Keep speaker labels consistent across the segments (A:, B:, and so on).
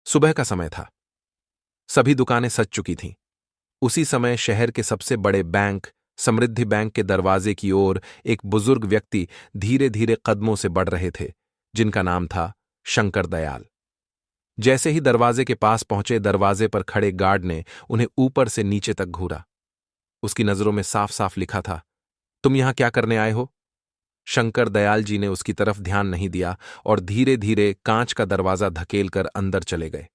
A: सुबह का समय था। सभी दुकानें सज चुकी थीं। उसी समय शहर के सबसे बड़े बैंक, समृद्धि बैंक के दरवाजे की ओर एक बुजुर्ग व्यक्ति धीरे धीरे कदमों से बढ़ रहे थे, जिनका नाम था शंकर दयाल। जैसे ही दरवाजे के पास पहुंचे, दरवाजे पर खड़े गार्ड ने उन्हें ऊपर से नीचे तक घूरा। उसकी नजरों में साफ साफ लिखा था, तुम यहां क्या करने आए हो? शंकर दयाल जी ने उसकी तरफ ध्यान नहीं दिया और धीरे धीरे कांच का दरवाजा धकेलकर अंदर चले गए।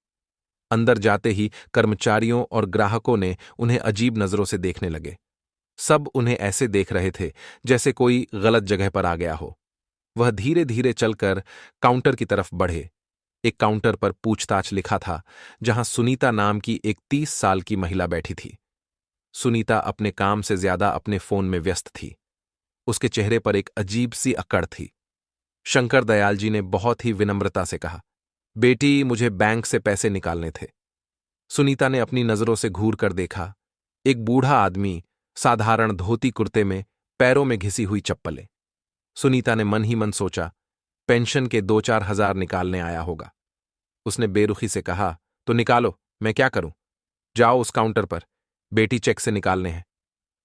A: अंदर जाते ही कर्मचारियों और ग्राहकों ने उन्हें अजीब नजरों से देखने लगे। सब उन्हें ऐसे देख रहे थे जैसे कोई गलत जगह पर आ गया हो। वह धीरे धीरे चलकर काउंटर की तरफ बढ़े। एक काउंटर पर पूछताछ लिखा था, जहां सुनीता नाम की एक 30 साल की महिला बैठी थी। सुनीता अपने काम से ज्यादा अपने फोन में व्यस्त थी। उसके चेहरे पर एक अजीब सी अकड़ थी। शंकर दयाल जी ने बहुत ही विनम्रता से कहा, बेटी, मुझे बैंक से पैसे निकालने थे। सुनीता ने अपनी नजरों से घूर कर देखा। एक बूढ़ा आदमी, साधारण धोती कुर्ते में, पैरों में घिसी हुई चप्पलें। सुनीता ने मन ही मन सोचा, पेंशन के 2-4 हजार निकालने आया होगा। उसने बेरुखी से कहा, तो निकालो, मैं क्या करूं? जाओ उस काउंटर पर, बेटी चेक से निकालने हैं।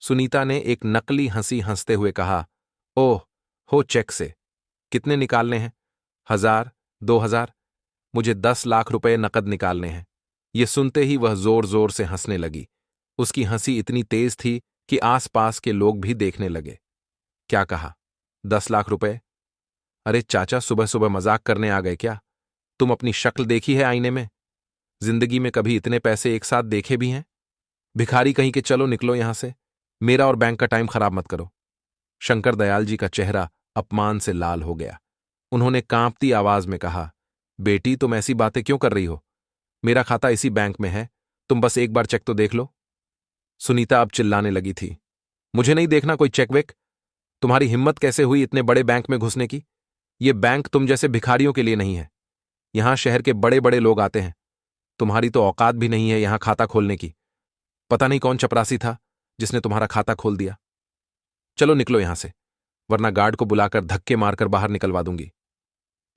A: सुनीता ने एक नकली हंसी हंसते हुए कहा, ओह, हो चेक से? कितने निकालने हैं? 1000, 2000? मुझे 10 लाख रुपए नकद निकालने हैं। ये सुनते ही वह जोर जोर से हंसने लगी। उसकी हंसी इतनी तेज थी कि आसपास के लोग भी देखने लगे। क्या कहा? 10 लाख रुपए? अरे चाचा, सुबह सुबह मजाक करने आ गए क्या? तुम अपनी शक्ल देखी है आईने में? जिंदगी में कभी इतने पैसे एक साथ देखे भी हैं? भिखारी कहीं के, चलो निकलो यहां से। मेरा और बैंक का टाइम खराब मत करो। शंकर दयाल जी का चेहरा अपमान से लाल हो गया। उन्होंने कांपती आवाज में कहा, बेटी, तुम ऐसी बातें क्यों कर रही हो? मेरा खाता इसी बैंक में है, तुम बस एक बार चेक तो देख लो। सुनीता अब चिल्लाने लगी थी, मुझे नहीं देखना कोई चेक वेक। तुम्हारी हिम्मत कैसे हुई इतने बड़े बैंक में घुसने की? ये बैंक तुम जैसे भिखारियों के लिए नहीं है। यहां शहर के बड़े बड़े लोग आते हैं। तुम्हारी तो औकात भी नहीं है यहां खाता खोलने की। पता नहीं कौन चपरासी था जिसने तुम्हारा खाता खोल दिया। चलो निकलो यहां से, वरना गार्ड को बुलाकर धक्के मारकर बाहर निकलवा दूंगी।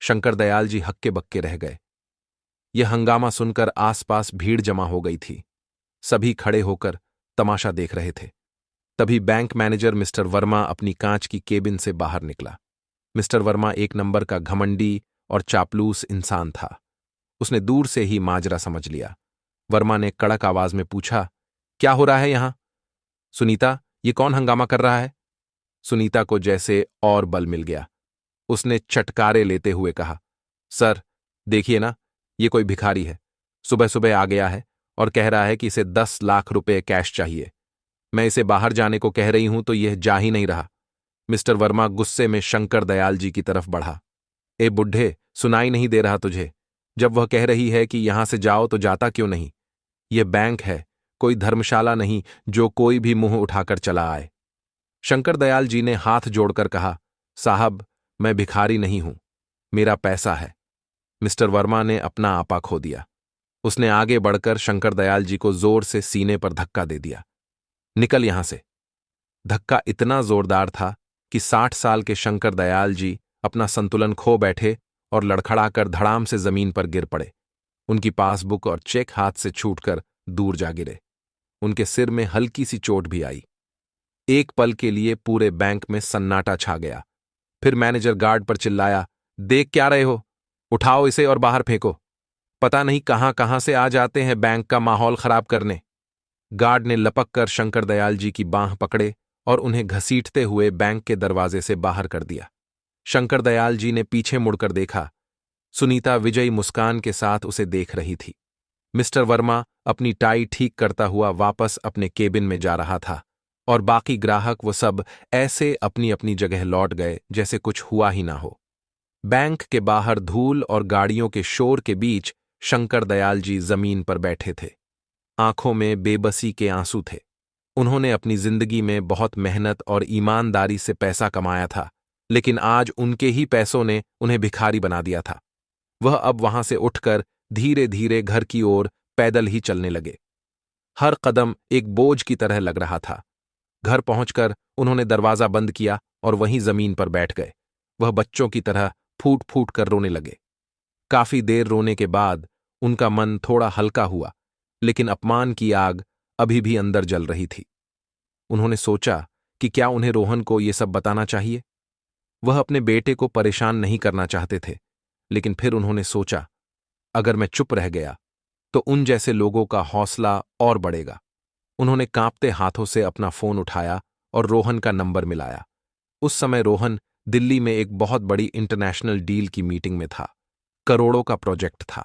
A: शंकर दयाल जी हक्के बक्के रह गए। यह हंगामा सुनकर आसपास भीड़ जमा हो गई थी। सभी खड़े होकर तमाशा देख रहे थे। तभी बैंक मैनेजर मिस्टर वर्मा अपनी कांच की केबिन से बाहर निकला। मिस्टर वर्मा एक नंबर का घमंडी और चापलूस इंसान था। उसने दूर से ही माजरा समझ लिया। वर्मा ने कड़क आवाज में पूछा, क्या हो रहा है यहां? सुनीता, ये कौन हंगामा कर रहा है? सुनीता को जैसे और बल मिल गया। उसने चटकारे लेते हुए कहा, सर, देखिए ना, ये कोई भिखारी है। सुबह सुबह आ गया है और कह रहा है कि इसे 10 लाख रुपए कैश चाहिए। मैं इसे बाहर जाने को कह रही हूं तो यह जा ही नहीं रहा। मिस्टर वर्मा गुस्से में शंकर दयाल जी की तरफ बढ़ा। ए बुढ़े, सुनाई नहीं दे रहा तुझे? जब वह कह रही है कि यहां से जाओ तो जाता क्यों नहीं? यह बैंक है, कोई धर्मशाला नहीं जो कोई भी मुंह उठाकर चला आए। शंकर दयाल जी ने हाथ जोड़कर कहा, साहब, मैं भिखारी नहीं हूं, मेरा पैसा है। मिस्टर वर्मा ने अपना आपा खो दिया। उसने आगे बढ़कर शंकर दयाल जी को जोर से सीने पर धक्का दे दिया। निकल यहां से। धक्का इतना जोरदार था कि 60 साल के शंकर दयाल जी अपना संतुलन खो बैठे और लड़खड़ाकर धड़ाम से जमीन पर गिर पड़े। उनकी पासबुक और चेक हाथ से छूटकर दूर जा गिरे। उनके सिर में हल्की सी चोट भी आई। एक पल के लिए पूरे बैंक में सन्नाटा छा गया। फिर मैनेजर गार्ड पर चिल्लाया, देख क्या रहे हो? उठाओ इसे और बाहर फेंको। पता नहीं कहां कहां से आ जाते हैं बैंक का माहौल खराब करने। गार्ड ने लपक कर शंकर दयाल जी की बांह पकड़े और उन्हें घसीटते हुए बैंक के दरवाजे से बाहर कर दिया। शंकर दयाल जी ने पीछे मुड़कर देखा। सुनीता विजयी मुस्कान के साथ उसे देख रही थी। मिस्टर वर्मा अपनी टाई ठीक करता हुआ वापस अपने केबिन में जा रहा था और बाकी ग्राहक वो सब ऐसे अपनी अपनी जगह लौट गए जैसे कुछ हुआ ही ना हो। बैंक के बाहर धूल और गाड़ियों के शोर के बीच शंकर दयाल जी जमीन पर बैठे थे। आंखों में बेबसी के आंसू थे। उन्होंने अपनी जिंदगी में बहुत मेहनत और ईमानदारी से पैसा कमाया था, लेकिन आज उनके ही पैसों ने उन्हें भिखारी बना दिया था। वह अब वहां से उठकर धीरे धीरे घर की ओर पैदल ही चलने लगे। हर कदम एक बोझ की तरह लग रहा था। घर पहुंचकर उन्होंने दरवाजा बंद किया और वहीं जमीन पर बैठ गए। वह बच्चों की तरह फूट फूट कर रोने लगे। काफी देर रोने के बाद उनका मन थोड़ा हल्का हुआ, लेकिन अपमान की आग अभी भी अंदर जल रही थी। उन्होंने सोचा कि क्या उन्हें रोहन को ये सब बताना चाहिए। वह अपने बेटे को परेशान नहीं करना चाहते थे, लेकिन फिर उन्होंने सोचा, अगर मैं चुप रह गया तो उन जैसे लोगों का हौसला और बढ़ेगा। उन्होंने कांपते हाथों से अपना फोन उठाया और रोहन का नंबर मिलाया। उस समय रोहन दिल्ली में एक बहुत बड़ी इंटरनेशनल डील की मीटिंग में था। करोड़ों का प्रोजेक्ट था।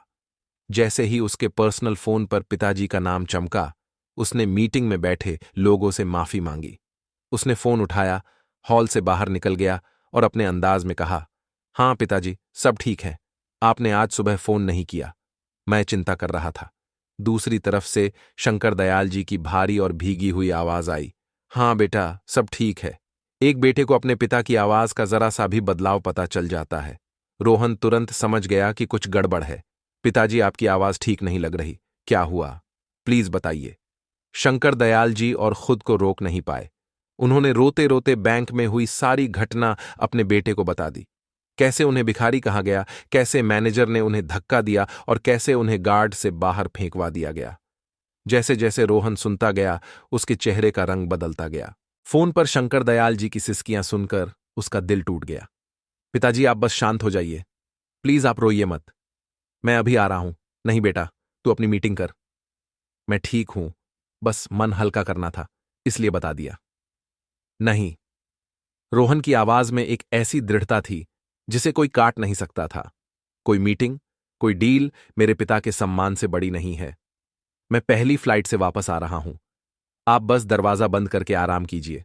A: जैसे ही उसके पर्सनल फोन पर पिताजी का नाम चमका, उसने मीटिंग में बैठे लोगों से माफी मांगी। उसने फोन उठाया, हॉल से बाहर निकल गया और अपने अंदाज में कहा, हाँ पिताजी, सब ठीक है। आपने आज सुबह फोन नहीं किया, मैं चिंता कर रहा था। दूसरी तरफ से शंकर दयाल जी की भारी और भीगी हुई आवाज आई, हाँ बेटा, सब ठीक है। एक बेटे को अपने पिता की आवाज का जरा सा भी बदलाव पता चल जाता है। रोहन तुरंत समझ गया कि कुछ गड़बड़ है। पिताजी, आपकी आवाज ठीक नहीं लग रही, क्या हुआ? प्लीज बताइए। शंकर दयाल जी और खुद को रोक नहीं पाए। उन्होंने रोते रोते बैंक में हुई सारी घटना अपने बेटे को बता दी। कैसे उन्हें भिखारी कहा गया, कैसे मैनेजर ने उन्हें धक्का दिया और कैसे उन्हें गार्ड से बाहर फेंकवा दिया गया। जैसे जैसे रोहन सुनता गया, उसके चेहरे का रंग बदलता गया। फोन पर शंकर दयाल जी की सिसकियां सुनकर उसका दिल टूट गया। पिताजी, आप बस शांत हो जाइए, प्लीज आप रोइए मत, मैं अभी आ रहा हूं। नहीं बेटा, तू अपनी मीटिंग कर। मैं ठीक हूं, बस मन हल्का करना था, इसलिए बता दिया। नहीं। रोहन की आवाज में एक ऐसी दृढ़ता थी जिसे कोई काट नहीं सकता था। कोई मीटिंग, कोई डील मेरे पिता के सम्मान से बड़ी नहीं है। मैं पहली फ्लाइट से वापस आ रहा हूं। आप बस दरवाजा बंद करके आराम कीजिए।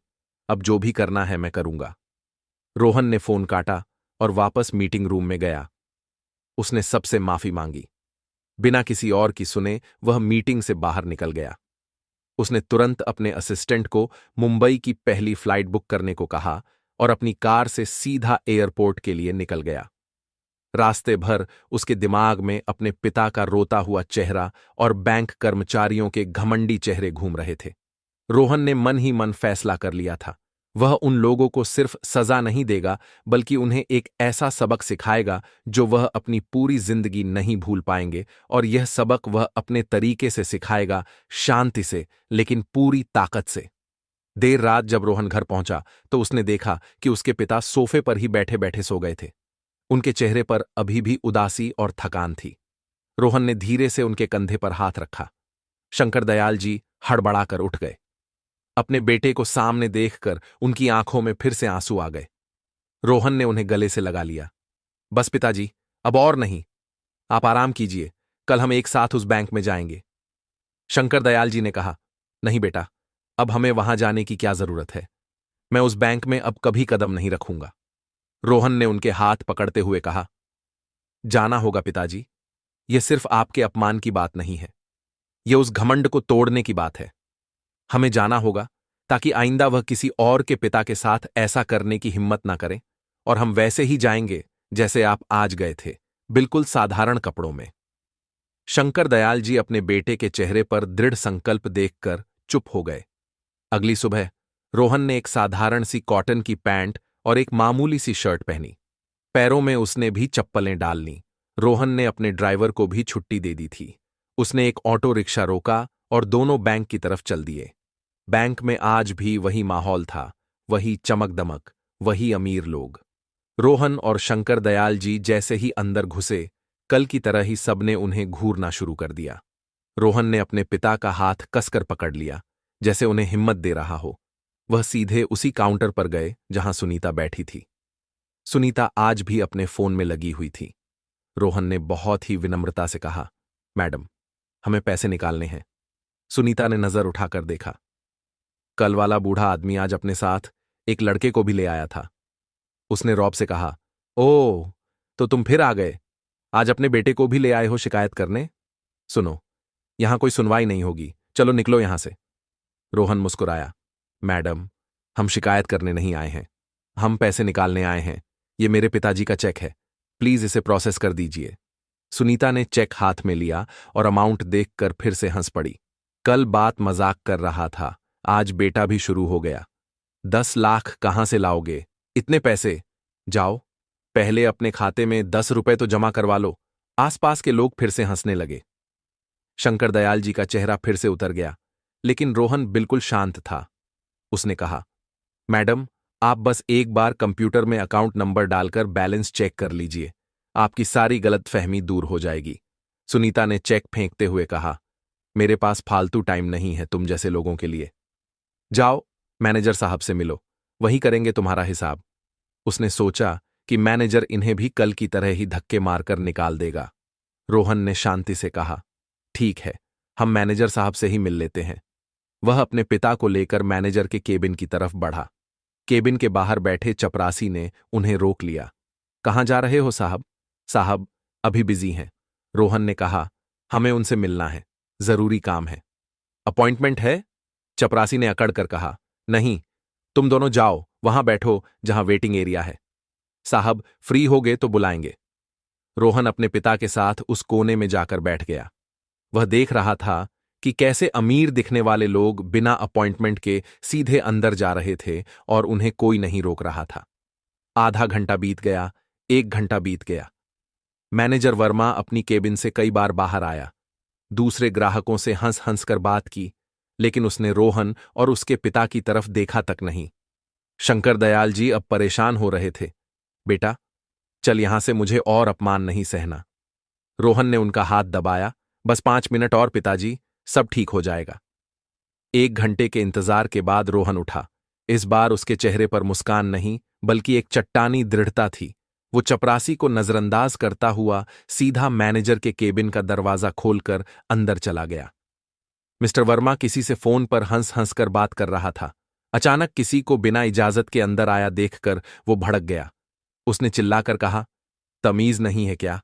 A: अब जो भी करना है मैं करूंगा। रोहन ने फोन काटा और वापस मीटिंग रूम में गया। उसने सबसे माफी मांगी। बिना किसी और की सुने वह मीटिंग से बाहर निकल गया। उसने तुरंत अपने असिस्टेंट को मुंबई की पहली फ्लाइट बुक करने को कहा और अपनी कार से सीधा एयरपोर्ट के लिए निकल गया। रास्ते भर उसके दिमाग में अपने पिता का रोता हुआ चेहरा और बैंक कर्मचारियों के घमंडी चेहरे घूम रहे थे। रोहन ने मन ही मन फैसला कर लिया था, वह उन लोगों को सिर्फ सजा नहीं देगा, बल्कि उन्हें एक ऐसा सबक सिखाएगा जो वह अपनी पूरी जिंदगी नहीं भूल पाएंगे। और यह सबक वह अपने तरीके से सिखाएगा, शांति से, लेकिन पूरी ताकत से। देर रात जब रोहन घर पहुंचा तो उसने देखा कि उसके पिता सोफे पर ही बैठे बैठे सो गए थे। उनके चेहरे पर अभी भी उदासी और थकान थी। रोहन ने धीरे से उनके कंधे पर हाथ रखा। शंकर दयाल जी हड़बड़ाकर उठ गए। अपने बेटे को सामने देखकर उनकी आंखों में फिर से आंसू आ गए। रोहन ने उन्हें गले से लगा लिया। बस पिताजी, अब और नहीं, आप आराम कीजिए, कल हम एक साथ उस बैंक में जाएंगे। शंकर दयाल जी ने कहा, नहीं बेटा, अब हमें वहां जाने की क्या जरूरत है। मैं उस बैंक में अब कभी कदम नहीं रखूंगा। रोहन ने उनके हाथ पकड़ते हुए कहा, जाना होगा पिताजी, यह सिर्फ आपके अपमान की बात नहीं है, यह उस घमंड को तोड़ने की बात है। हमें जाना होगा ताकि आइंदा वह किसी और के पिता के साथ ऐसा करने की हिम्मत ना करें, और हम वैसे ही जाएंगे जैसे आप आज गए थे, बिल्कुल साधारण कपड़ों में। शंकर दयाल जी अपने बेटे के चेहरे पर दृढ़ संकल्प देखकर चुप हो गए। अगली सुबह रोहन ने एक साधारण सी कॉटन की पैंट और एक मामूली सी शर्ट पहनी। पैरों में उसने भी चप्पलें डाल लीं। रोहन ने अपने ड्राइवर को भी छुट्टी दे दी थी। उसने एक ऑटो रिक्शा रोका और दोनों बैंक की तरफ चल दिए। बैंक में आज भी वही माहौल था, वही चमक दमक, वही अमीर लोग। रोहन और शंकर दयाल जी जैसे ही अंदर घुसे, कल की तरह ही सबने उन्हें घूरना शुरू कर दिया। रोहन ने अपने पिता का हाथ कसकर पकड़ लिया, जैसे उन्हें हिम्मत दे रहा हो। वह सीधे उसी काउंटर पर गए जहां सुनीता बैठी थी। सुनीता आज भी अपने फोन में लगी हुई थी। रोहन ने बहुत ही विनम्रता से कहा, मैडम, हमें पैसे निकालने हैं। सुनीता ने नजर उठाकर देखा। कल वाला बूढ़ा आदमी आज अपने साथ एक लड़के को भी ले आया था। उसने रौब से कहा, ओह, तो तुम फिर आ गए, आज अपने बेटे को भी ले आए हो शिकायत करने। सुनो, यहां कोई सुनवाई नहीं होगी, चलो निकलो यहां से। रोहन मुस्कुराया, मैडम, हम शिकायत करने नहीं आए हैं, हम पैसे निकालने आए हैं। ये मेरे पिताजी का चेक है, प्लीज इसे प्रोसेस कर दीजिए। सुनीता ने चेक हाथ में लिया और अमाउंट देखकर फिर से हंस पड़ी। कल बात मजाक कर रहा था, आज बेटा भी शुरू हो गया। 10 लाख कहां से लाओगे, इतने पैसे? जाओ, पहले अपने खाते में 10 रुपए तो जमा करवा लो, आसपास के लोग फिर से हंसने लगे। शंकर दयाल जी का चेहरा फिर से उतर गया, लेकिन रोहन बिल्कुल शांत था। उसने कहा, मैडम, आप बस एक बार कंप्यूटर में अकाउंट नंबर डालकर बैलेंस चेक कर लीजिए, आपकी सारी गलतफहमी दूर हो जाएगी। सुनीता ने चेक फेंकते हुए कहा, मेरे पास फालतू टाइम नहीं है तुम जैसे लोगों के लिए। जाओ, मैनेजर साहब से मिलो, वही करेंगे तुम्हारा हिसाब। उसने सोचा कि मैनेजर इन्हें भी कल की तरह ही धक्के मारकर निकाल देगा। रोहन ने शांति से कहा, ठीक है, हम मैनेजर साहब से ही मिल लेते हैं। वह अपने पिता को लेकर मैनेजर के केबिन की तरफ बढ़ा। केबिन के बाहर बैठे चपरासी ने उन्हें रोक लिया। कहाँ जा रहे हो साहब? साहब, अभी बिजी हैं। रोहन ने कहा, हमें उनसे मिलना है, जरूरी काम है। अपॉइंटमेंट है? चपरासी ने अकड़ कर कहा, नहीं, तुम दोनों जाओ, वहां बैठो जहां वेटिंग एरिया है। साहब, फ्री होगे तो बुलाएंगे। रोहन अपने पिता के साथ उस कोने में जाकर बैठ गया। वह देख रहा था कि कैसे अमीर दिखने वाले लोग बिना अपॉइंटमेंट के सीधे अंदर जा रहे थे और उन्हें कोई नहीं रोक रहा था। आधा घंटा बीत गया, 1 घंटा बीत गया। मैनेजर वर्मा अपनी केबिन से कई बार बाहर आया, दूसरे ग्राहकों से हंस हंस कर बात की, लेकिन उसने रोहन और उसके पिता की तरफ देखा तक नहीं। शंकर दयाल जी अब परेशान हो रहे थे। बेटा, चल यहां से, मुझे और अपमान नहीं सहना। रोहन ने उनका हाथ दबाया, बस 5 मिनट और पिताजी, सब ठीक हो जाएगा। 1 घंटे के इंतजार के बाद रोहन उठा। इस बार उसके चेहरे पर मुस्कान नहीं, बल्कि एक चट्टानी दृढ़ता थी। वो चपरासी को नजरअंदाज करता हुआ सीधा मैनेजर के केबिन का दरवाजा खोलकर अंदर चला गया। मिस्टर वर्मा किसी से फोन पर हंस हंस कर बात कर रहा था। अचानक किसी को बिना इजाजत के अंदर आया देखकर वो भड़क गया। उसने चिल्लाकर कहा, तमीज नहीं है क्या?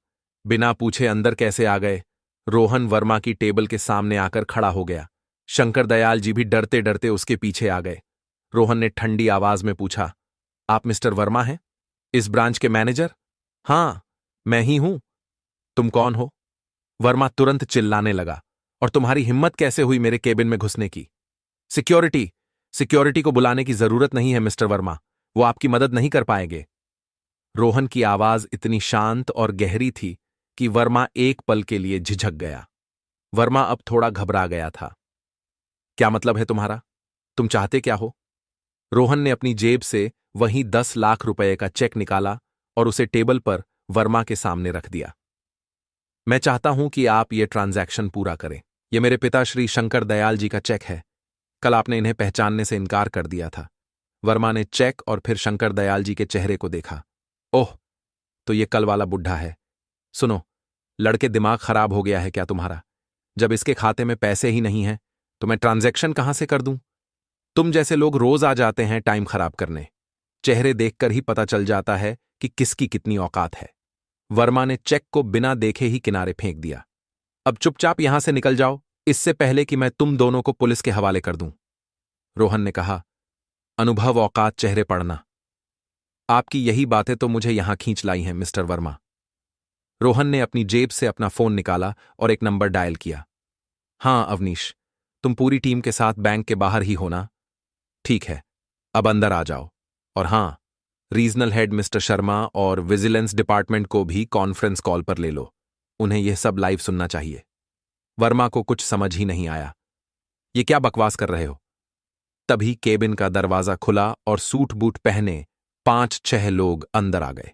A: बिना पूछे अंदर कैसे आ गए? रोहन वर्मा की टेबल के सामने आकर खड़ा हो गया। शंकर दयाल जी भी डरते डरते उसके पीछे आ गए। रोहन ने ठंडी आवाज में पूछा, आप मिस्टर वर्मा हैं? इस ब्रांच के मैनेजर? हां, मैं ही हूं। तुम कौन हो? वर्मा तुरंत चिल्लाने लगा, और तुम्हारी हिम्मत कैसे हुई मेरे केबिन में घुसने की? सिक्योरिटी, सिक्योरिटी को बुलाने की जरूरत नहीं है मिस्टर वर्मा, वो आपकी मदद नहीं कर पाएंगे। रोहन की आवाज इतनी शांत और गहरी थी कि वर्मा एक पल के लिए झिझक गया। वर्मा अब थोड़ा घबरा गया था। क्या मतलब है तुम्हारा? तुम चाहते क्या हो? रोहन ने अपनी जेब से वही 10 लाख रुपए का चेक निकाला और उसे टेबल पर वर्मा के सामने रख दिया। मैं चाहता हूं कि आप ये ट्रांजैक्शन पूरा करें। यह मेरे पिता श्री शंकर दयाल जी का चेक है। कल आपने इन्हें पहचानने से इनकार कर दिया था। वर्मा ने चेक और फिर शंकर दयाल जी के चेहरे को देखा। ओह, तो ये कल वाला बुढ़ा है। सुनो, लड़के, दिमाग खराब हो गया है क्या तुम्हारा? जब इसके खाते में पैसे ही नहीं हैं तो मैं ट्रांजैक्शन कहां से कर दूं? तुम जैसे लोग रोज आ जाते हैं टाइम खराब करने। चेहरे देखकर ही पता चल जाता है कि किसकी कितनी औकात है। वर्मा ने चेक को बिना देखे ही किनारे फेंक दिया। अब चुपचाप यहां से निकल जाओ, इससे पहले कि मैं तुम दोनों को पुलिस के हवाले कर दूं। रोहन ने कहा, अनुभव औकात चेहरे पढ़ना। आपकी यही बातें तो मुझे यहां खींच लाई हैं मिस्टर वर्मा। रोहन ने अपनी जेब से अपना फोन निकाला और एक नंबर डायल किया। हां अवनीश, तुम पूरी टीम के साथ बैंक के बाहर ही होना? ठीक है, अब अंदर आ जाओ। और हां, रीजनल हेड मिस्टर शर्मा और विजिलेंस डिपार्टमेंट को भी कॉन्फ्रेंस कॉल पर ले लो, उन्हें यह सब लाइव सुनना चाहिए। वर्मा को कुछ समझ ही नहीं आया। ये क्या बकवास कर रहे हो? तभी केबिन का दरवाजा खुला और सूट बूट पहने 5-6 लोग अंदर आ गए।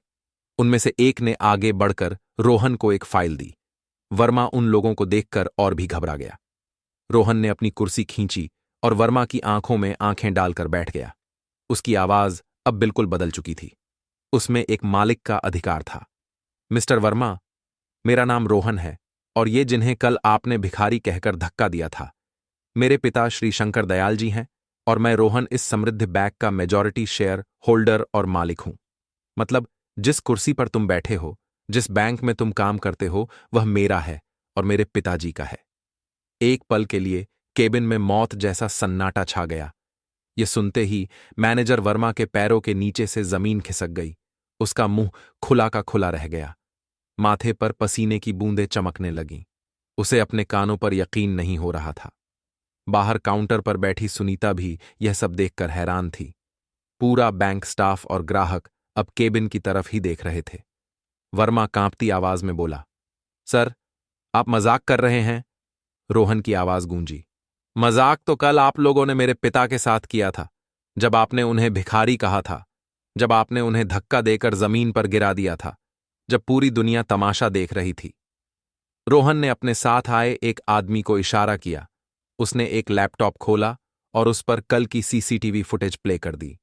A: उनमें से एक ने आगे बढ़कर रोहन को एक फाइल दी। वर्मा उन लोगों को देखकर और भी घबरा गया। रोहन ने अपनी कुर्सी खींची और वर्मा की आंखों में आंखें डालकर बैठ गया। उसकी आवाज अब बिल्कुल बदल चुकी थी। उसमें एक मालिक का अधिकार था। मिस्टर वर्मा, मेरा नाम रोहन है, और ये जिन्हें कल आपने भिखारी कहकर धक्का दिया था, मेरे पिता श्री शंकर दयाल जी हैं, और मैं रोहन इस समृद्ध बैंक का मेजॉरिटी शेयर होल्डर और मालिक हूं। मतलब जिस कुर्सी पर तुम बैठे हो, जिस बैंक में तुम काम करते हो, वह मेरा है और मेरे पिताजी का है। एक पल के लिए केबिन में मौत जैसा सन्नाटा छा गया। ये सुनते ही मैनेजर वर्मा के पैरों के नीचे से जमीन खिसक गई। उसका मुंह खुला का खुला रह गया। माथे पर पसीने की बूंदें चमकने लगीं। उसे अपने कानों पर यकीन नहीं हो रहा था। बाहर काउंटर पर बैठी सुनीता भी यह सब देखकर हैरान थी। पूरा बैंक स्टाफ और ग्राहक अब केबिन की तरफ ही देख रहे थे। वर्मा कांपती आवाज में बोला, सर, आप मजाक कर रहे हैं? रोहन की आवाज गूंजी। मजाक तो कल आप लोगों ने मेरे पिता के साथ किया था, जब आपने उन्हें भिखारी कहा था, जब आपने उन्हें धक्का देकर जमीन पर गिरा दिया था, जब पूरी दुनिया तमाशा देख रही थी। रोहन ने अपने साथ आए एक आदमी को इशारा किया। उसने एक लैपटॉप खोला और उस पर कल की सीसीटीवी फुटेज प्ले कर दी।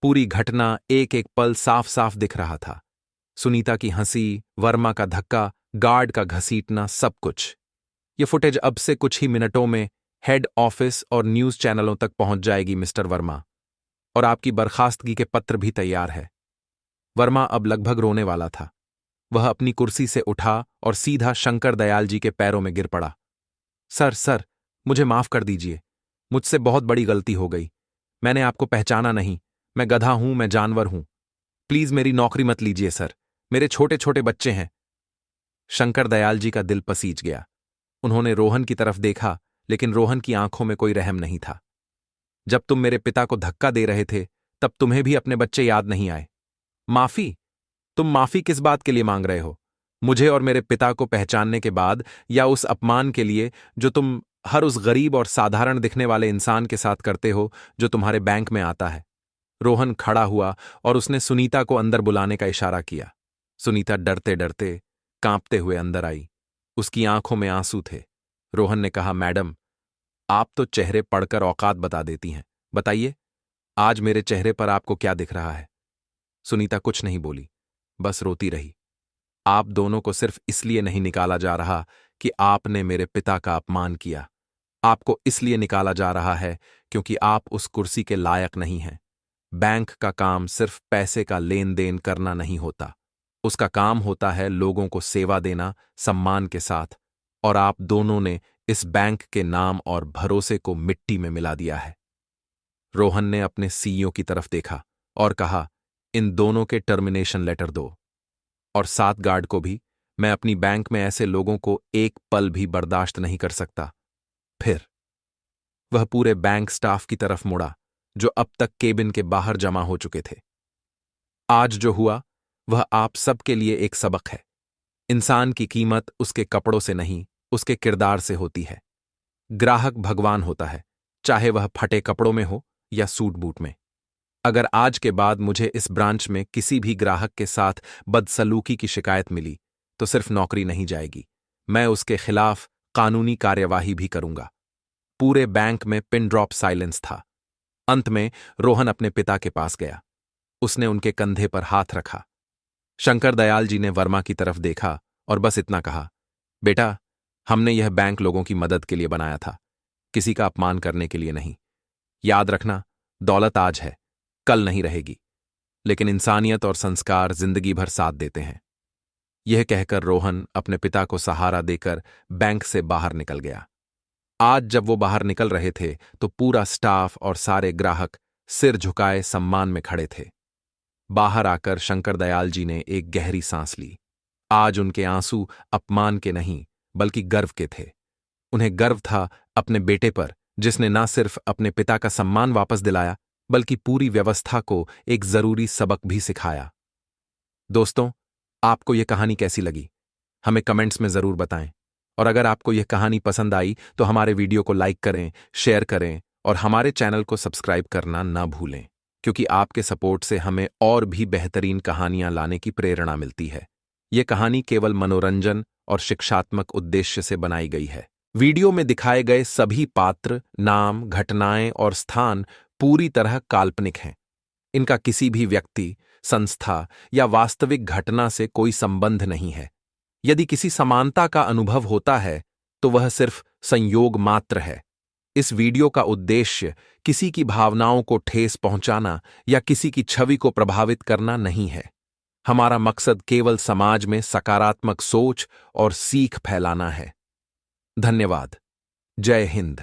A: पूरी घटना एक एक पल साफ साफ दिख रहा था। सुनीता की हंसी, वर्मा का धक्का, गार्ड का घसीटना, सब कुछ। ये फुटेज अब से कुछ ही मिनटों में हेड ऑफिस और न्यूज चैनलों तक पहुंच जाएगी मिस्टर वर्मा, और आपकी बर्खास्तगी के पत्र भी तैयार है। वर्मा अब लगभग रोने वाला था। वह अपनी कुर्सी से उठा और सीधा शंकर दयाल जी के पैरों में गिर पड़ा। सर, मुझे माफ कर दीजिए। मुझसे बहुत बड़ी गलती हो गई। मैंने आपको पहचाना नहीं। मैं गधा हूं, मैं जानवर हूं। प्लीज मेरी नौकरी मत लीजिए सर। मेरे छोटे छोटे बच्चे हैं। शंकर दयाल जी का दिल पसीज गया। उन्होंने रोहन की तरफ देखा, लेकिन रोहन की आंखों में कोई रहम नहीं था। जब तुम मेरे पिता को धक्का दे रहे थे, तब तुम्हें भी अपने बच्चे याद नहीं आए? माफी? तुम माफी किस बात के लिए मांग रहे हो? मुझे और मेरे पिता को पहचानने के बाद, या उस अपमान के लिए जो तुम हर उस गरीब और साधारण दिखने वाले इंसान के साथ करते हो जो तुम्हारे बैंक में आता है? रोहन खड़ा हुआ और उसने सुनीता को अंदर बुलाने का इशारा किया। सुनीता डरते डरते, कांपते हुए अंदर आई। उसकी आंखों में आंसू थे। रोहन ने कहा, मैडम, आप तो चेहरे पढ़कर औकात बता देती हैं। बताइए, आज मेरे चेहरे पर आपको क्या दिख रहा है? सुनीता कुछ नहीं बोली, बस रोती रही। आप दोनों को सिर्फ इसलिए नहीं निकाला जा रहा कि आपने मेरे पिता का अपमान किया। आपको इसलिए निकाला जा रहा है क्योंकि आप उस कुर्सी के लायक नहीं हैं। बैंक का काम सिर्फ पैसे का लेन देन करना नहीं होता। उसका काम होता है लोगों को सेवा देना सम्मान के साथ, और आप दोनों ने इस बैंक के नाम और भरोसे को मिट्टी में मिला दिया है। रोहन ने अपने सीईओ की तरफ देखा और कहा, इन दोनों के टर्मिनेशन लेटर दो, और 7 गार्ड को भी। मैं अपनी बैंक में ऐसे लोगों को एक पल भी बर्दाश्त नहीं कर सकता। फिर वह पूरे बैंक स्टाफ की तरफ मुड़ा, जो अब तक केबिन के बाहर जमा हो चुके थे। आज जो हुआ वह आप सबके लिए एक सबक है। इंसान की कीमत उसके कपड़ों से नहीं, उसके किरदार से होती है। ग्राहक भगवान होता है, चाहे वह फटे कपड़ों में हो या सूट बूट में। अगर आज के बाद मुझे इस ब्रांच में किसी भी ग्राहक के साथ बदसलूकी की शिकायत मिली, तो सिर्फ नौकरी नहीं जाएगी, मैं उसके खिलाफ कानूनी कार्यवाही भी करूंगा। पूरे बैंक में पिन ड्रॉप साइलेंस था। अंत में रोहन अपने पिता के पास गया। उसने उनके कंधे पर हाथ रखा। शंकर दयाल जी ने वर्मा की तरफ देखा और बस इतना कहा, बेटा, हमने यह बैंक लोगों की मदद के लिए बनाया था, किसी का अपमान करने के लिए नहीं। याद रखना, दौलत आज है, कल नहीं रहेगी, लेकिन इंसानियत और संस्कार जिंदगी भर साथ देते हैं। यह कहकर रोहन अपने पिता को सहारा देकर बैंक से बाहर निकल गया। आज जब वो बाहर निकल रहे थे तो पूरा स्टाफ और सारे ग्राहक सिर झुकाए सम्मान में खड़े थे। बाहर आकर शंकर दयाल जी ने एक गहरी सांस ली। आज उनके आंसू अपमान के नहीं, बल्कि गर्व के थे। उन्हें गर्व था अपने बेटे पर, जिसने न सिर्फ अपने पिता का सम्मान वापस दिलाया, बल्कि पूरी व्यवस्था को एक जरूरी सबक भी सिखाया। दोस्तों, आपको यह कहानी कैसी लगी? हमें कमेंट्स में जरूर बताएं। और अगर आपको यह कहानी पसंद आई तो हमारे वीडियो को लाइक करें, शेयर करें और हमारे चैनल को सब्सक्राइब करना ना भूलें, क्योंकि आपके सपोर्ट से हमें और भी बेहतरीन कहानियां लाने की प्रेरणा मिलती है। यह कहानी केवल मनोरंजन और शिक्षात्मक उद्देश्य से बनाई गई है। वीडियो में दिखाए गए सभी पात्र, नाम, घटनाएं और स्थान पूरी तरह काल्पनिक हैं। इनका किसी भी व्यक्ति, संस्था या वास्तविक घटना से कोई संबंध नहीं है। यदि किसी समानता का अनुभव होता है तो वह सिर्फ संयोग मात्र है। इस वीडियो का उद्देश्य किसी की भावनाओं को ठेस पहुंचाना या किसी की छवि को प्रभावित करना नहीं है। हमारा मकसद केवल समाज में सकारात्मक सोच और सीख फैलाना है। धन्यवाद। जय हिंद।